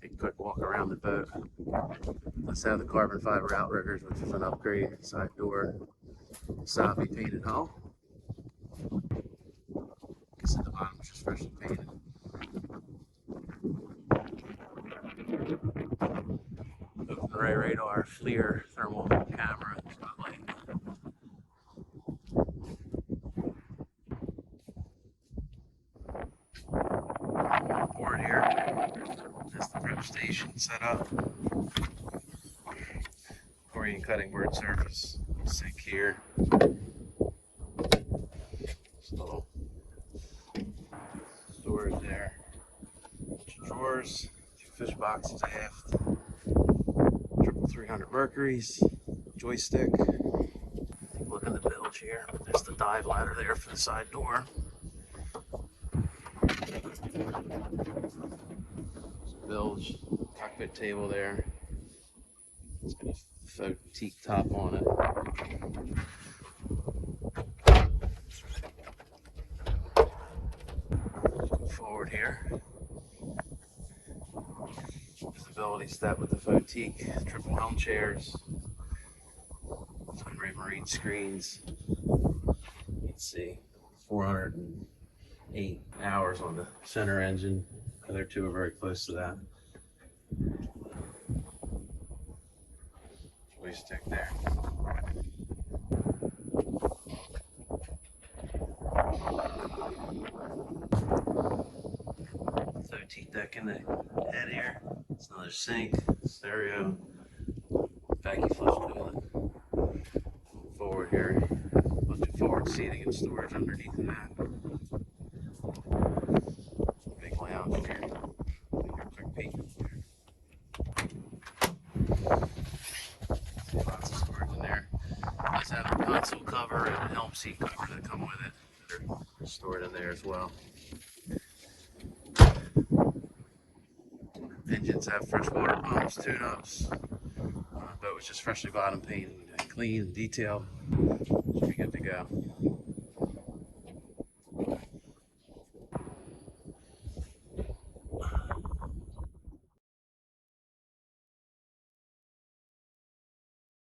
Take a quick walk around the boat. Let's have the carbon fiber outriggers, which is an upgrade. Side door, Wasabi painted hull. Guess at the bottom is just freshly painted. Open array radar, FLIR thermal camera, spotlight. Board here. That's the prep station set up. Corian cutting board surface. Sink here. Just a little storage there. Drawers, 2 fish boxes aft. 300 Mercuries, joystick. Look in the bilge here. There's the dive ladder there for the side door. Bilge, cockpit table there. It's got a faux teak top on it. Go forward here. Visibility step with the faux teak, triple helm chairs, Sunray marine screens. You can see 408 hours on the center engine. The other two are very close to that. Joystick there. So teak deck in the head here. It's another sink, stereo, vacuum flush toilet. Forward here, a bunch of forward seating and storage underneath of that. Big lounge here. Take a quick peek. Lots of storage in there. It does have a console cover and a helm seat cover that come with it. They're stored in there as well. Engines have freshwater pumps, tune-ups. Boat was just freshly bottom painted and clean and detailed. Should be good to go.